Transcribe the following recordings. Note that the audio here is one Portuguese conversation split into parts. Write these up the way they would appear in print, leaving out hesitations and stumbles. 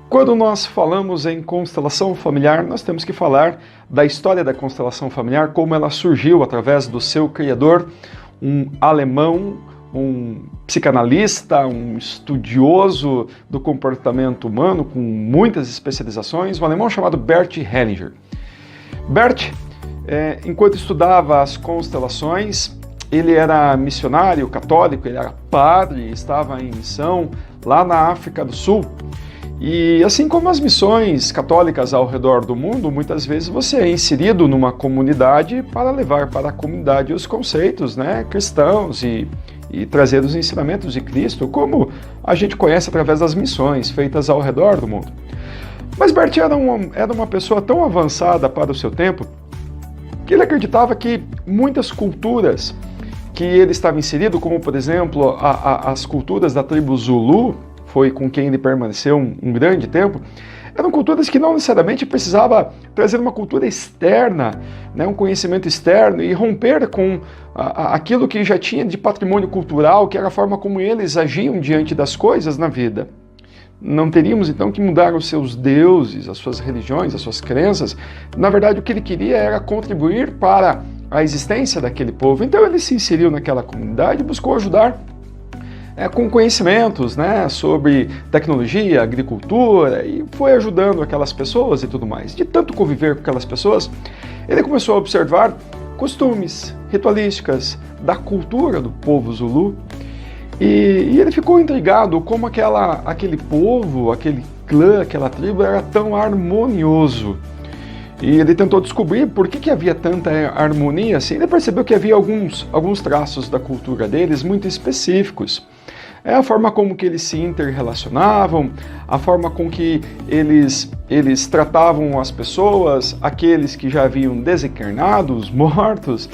Quando nós falamos em constelação familiar, nós temos que falar da história da constelação familiar, como ela surgiu através do seu criador, um alemão, um psicanalista, um estudioso do comportamento humano com muitas especializações, um alemão chamado Bert Hellinger. Bert, enquanto estudava as constelações, ele era missionário católico, ele era padre, estava em missão lá na África do Sul. E assim como as missões católicas ao redor do mundo, muitas vezes você é inserido numa comunidade para levar para a comunidade os conceitos cristãos e trazer os ensinamentos de Cristo, como a gente conhece através das missões feitas ao redor do mundo. Mas Bert era uma pessoa tão avançada para o seu tempo que ele acreditava que muitas culturas que ele estava inserido, como por exemplo as culturas da tribo Zulu, foi com quem ele permaneceu um grande tempo, eram culturas que não necessariamente precisava trazer uma cultura externa, um conhecimento externo e romper com aquilo que já tinha de patrimônio cultural, que era a forma como eles agiam diante das coisas na vida. Não teríamos então que mudar os seus deuses, as suas religiões, as suas crenças. Na verdade, o que ele queria era contribuir para a existência daquele povo. Então ele se inseriu naquela comunidade e buscou ajudar com conhecimentos sobre tecnologia, agricultura, e foi ajudando aquelas pessoas e tudo mais. De tanto conviver com aquelas pessoas, ele começou a observar costumes, ritualísticas da cultura do povo Zulu, e ele ficou intrigado como aquele povo, aquele clã, aquela tribo era tão harmonioso. E ele tentou descobrir por que havia tanta harmonia assim. Ele percebeu que havia alguns traços da cultura deles muito específicos. É a forma como que eles se interrelacionavam, a forma com que eles tratavam as pessoas, aqueles que já haviam desencarnado, os mortos,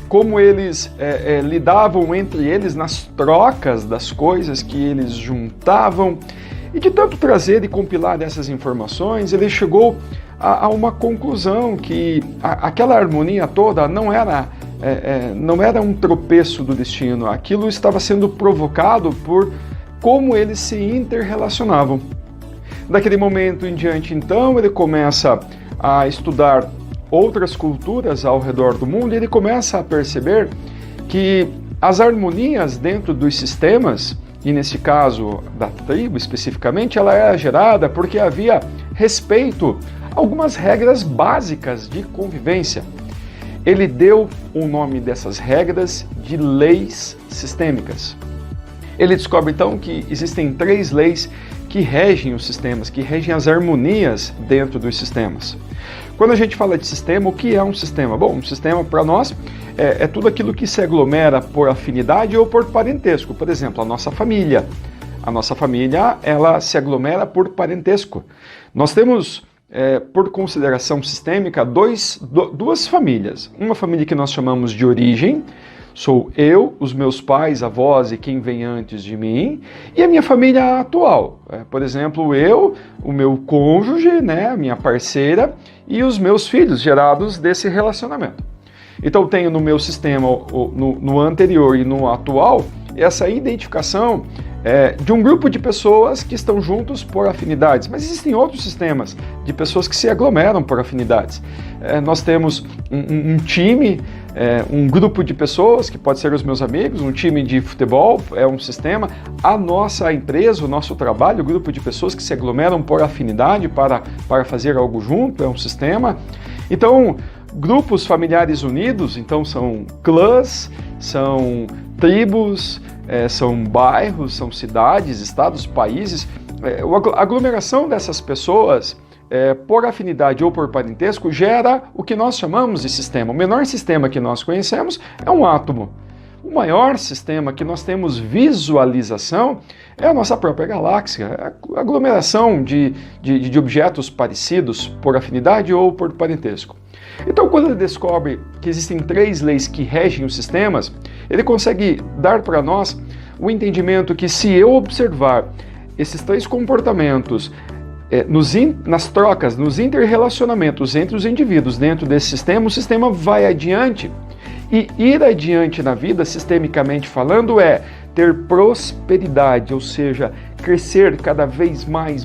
como eles lidavam entre eles nas trocas das coisas que eles juntavam. E de tanto trazer e compilar essas informações, ele chegou a uma conclusão que aquela harmonia toda não era um tropeço do destino, aquilo estava sendo provocado por como eles se interrelacionavam. Daquele momento em diante, então, ele começa a estudar outras culturas ao redor do mundo e ele começa a perceber que as harmonias dentro dos sistemas, e nesse caso da tribo especificamente, ela era gerada porque havia respeito a algumas regras básicas de convivência. Ele deu o nome dessas regras de leis sistêmicas. Ele descobre então que existem 3 leis que regem os sistemas, que regem as harmonias dentro dos sistemas. Quando a gente fala de sistema, o que é um sistema? Bom, um sistema para nós é tudo aquilo que se aglomera por afinidade ou por parentesco. Por exemplo, a nossa família. A nossa família, ela se aglomera por parentesco. Nós temos, por consideração sistêmica, duas famílias. Uma família que nós chamamos de origem, sou eu, os meus pais, avós e quem vem antes de mim, e a minha família atual. Por exemplo, eu, o meu cônjuge, a minha parceira e os meus filhos gerados desse relacionamento. Então tenho no meu sistema, no anterior e no atual, essa identificação de um grupo de pessoas que estão juntos por afinidades. Mas existem outros sistemas de pessoas que se aglomeram por afinidades. Nós temos um time, um grupo de pessoas, que pode ser os meus amigos, um time de futebol, é um sistema. A nossa empresa, o nosso trabalho, o grupo de pessoas que se aglomeram por afinidade para fazer algo junto, é um sistema. Então, grupos familiares unidos, então são clãs, são tribos, são bairros, são cidades, estados, países. A aglomeração dessas pessoas, por afinidade ou por parentesco, gera o que nós chamamos de sistema. O menor sistema que nós conhecemos é um átomo. O maior sistema que nós temos visualização é a nossa própria galáxia, a aglomeração de objetos parecidos por afinidade ou por parentesco. Então, quando ele descobre que existem 3 leis que regem os sistemas, ele consegue dar para nós o entendimento que, se eu observar esses 3 comportamentos nas trocas, nos interrelacionamentos entre os indivíduos dentro desse sistema, o sistema vai adiante. E ir adiante na vida, sistemicamente falando, é ter prosperidade, ou seja, crescer cada vez mais,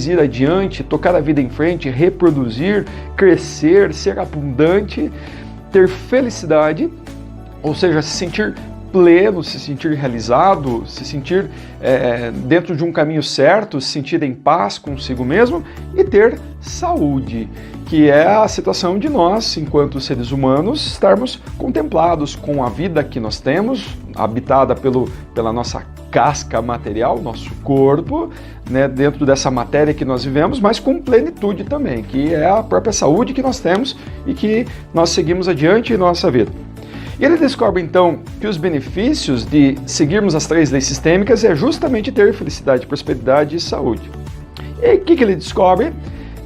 ir adiante, tocar a vida em frente, reproduzir, crescer, ser abundante, ter felicidade, ou seja, se sentir pleno, se sentir realizado, se sentir dentro de um caminho certo, se sentir em paz consigo mesmo e ter saúde, que é a situação de nós, enquanto seres humanos, estarmos contemplados com a vida que nós temos, habitada pela nossa casca material, nosso corpo, né, dentro dessa matéria que nós vivemos, mas com plenitude também, que é a própria saúde que nós temos e que nós seguimos adiante em nossa vida. E ele descobre então que os benefícios de seguirmos as 3 leis sistêmicas é justamente ter felicidade, prosperidade e saúde. E o que ele descobre?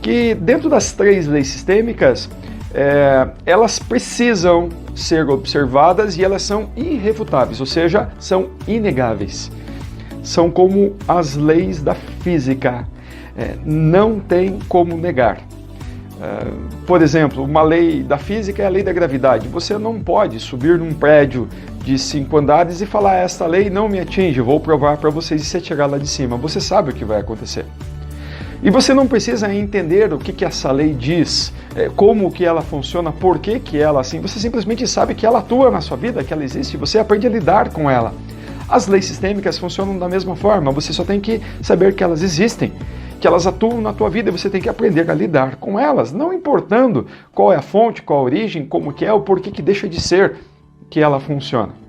Que dentro das 3 leis sistêmicas, elas precisam ser observadas e elas são irrefutáveis, ou seja, são inegáveis. São como as leis da física, não tem como negar. Por exemplo, uma lei da física é a lei da gravidade. Você não pode subir num prédio de 5 andares e falar: esta lei não me atinge, vou provar para vocês, e se atirar lá de cima. Você sabe o que vai acontecer. E você não precisa entender o que essa lei diz, como que ela funciona, por que ela assim. Você simplesmente sabe que ela atua na sua vida, que ela existe, e você aprende a lidar com ela. As leis sistêmicas funcionam da mesma forma, você só tem que saber que elas existem, que elas atuam na tua vida e você tem que aprender a lidar com elas, não importando qual é a fonte, qual a origem, como que é, ou por que deixa de ser que ela funciona.